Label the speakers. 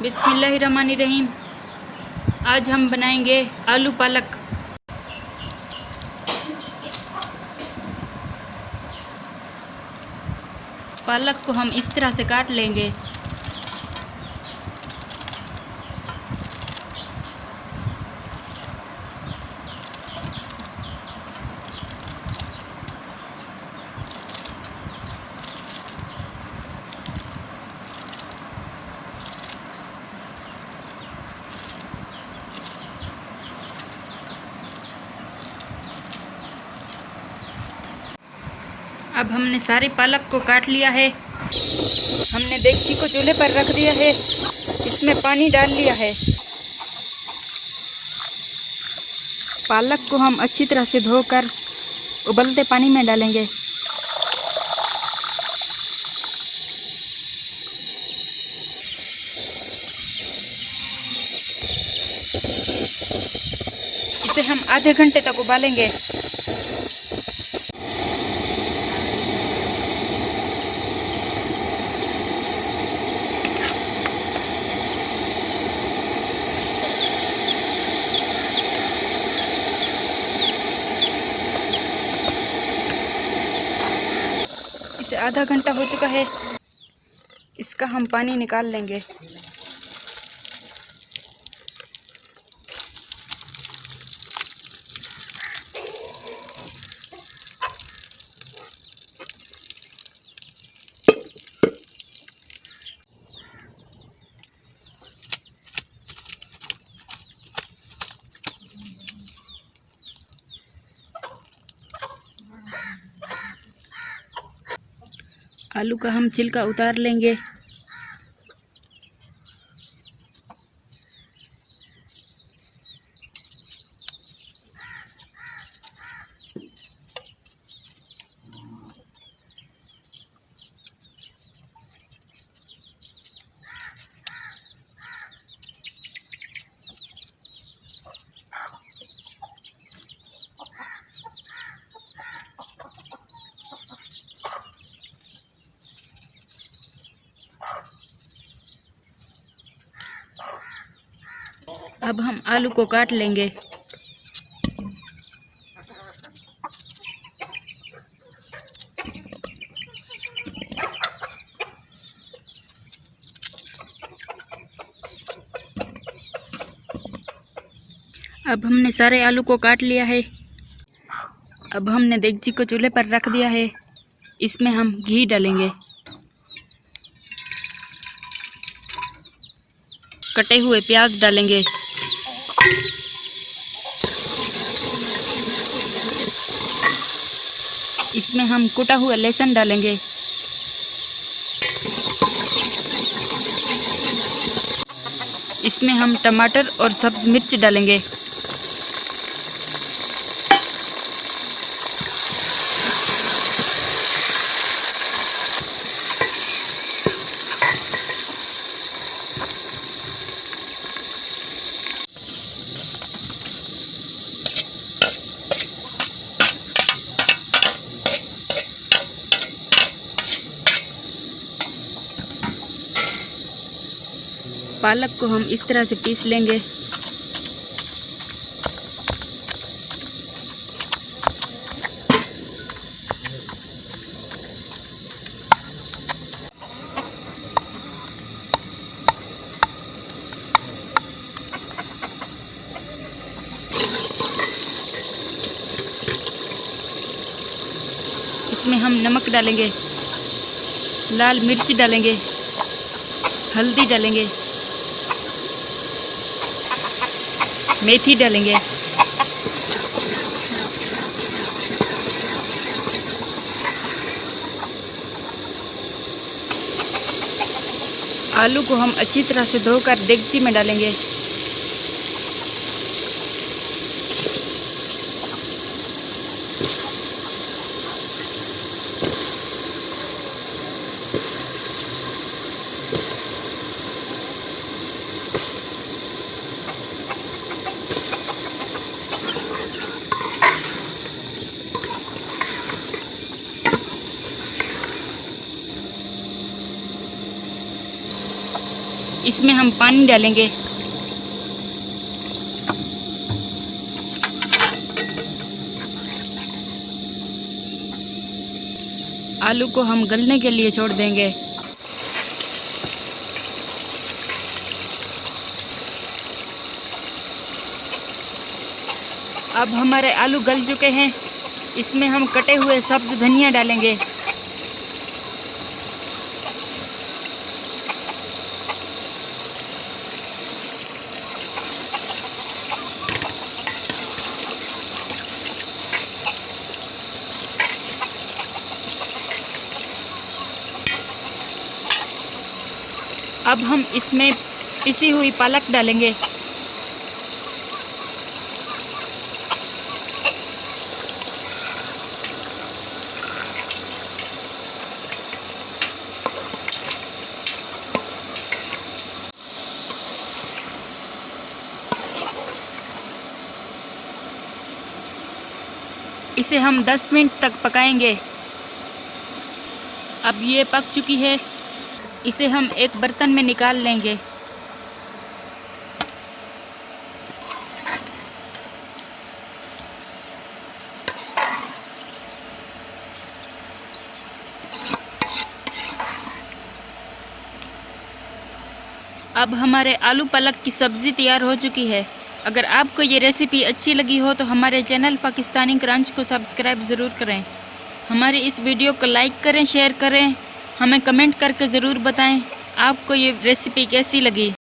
Speaker 1: बिस्मिल्लाहिर्रहमानिर्रहीम। आज हम बनाएंगे आलू पालक। पालक को हम इस तरह से काट लेंगे। अब हमने सारी पालक को काट लिया है। हमने देगची को चूल्हे पर रख दिया है। इसमें पानी डाल लिया है। पालक को हम अच्छी तरह से धोकर उबलते पानी में डालेंगे। इसे हम आधे घंटे तक उबालेंगे। इसे आधा घंटा हो चुका है। इसका हम पानी निकाल लेंगे। आलू का हम छिलका उतार लेंगे। अब हम आलू को काट लेंगे। अब हमने सारे आलू को काट लिया है। अब हमने देगची को चूल्हे पर रख दिया है। इसमें हम घी डालेंगे। कटे हुए प्याज डालेंगे। इसमें हम कुटा हुआ लहसुन डालेंगे। इसमें हम टमाटर और सब्ज मिर्च डालेंगे। पालक को हम इस तरह से पीस लेंगे। इसमें हम नमक डालेंगे, लाल मिर्च डालेंगे, हल्दी डालेंगे, मेथी डालेंगे। आलू को हम अच्छी तरह से धोकर देगची में डालेंगे। इसमें हम पानी डालेंगे। आलू को हम गलने के लिए छोड़ देंगे। अब हमारे आलू गल चुके हैं। इसमें हम कटे हुए सब्ज धनिया डालेंगे। अब हम इसमें पिसी हुई पालक डालेंगे। इसे हम 10 मिनट तक पकाएंगे। अब ये पक चुकी है। इसे हम एक बर्तन में निकाल लेंगे। अब हमारे आलू पालक की सब्ज़ी तैयार हो चुकी है। अगर आपको ये रेसिपी अच्छी लगी हो तो हमारे चैनल पाकिस्तानी क्रंच को सब्सक्राइब ज़रूर करें। हमारी इस वीडियो को लाइक करें, शेयर करें। हमें कमेंट करके ज़रूर बताएं आपको ये रेसिपी कैसी लगी।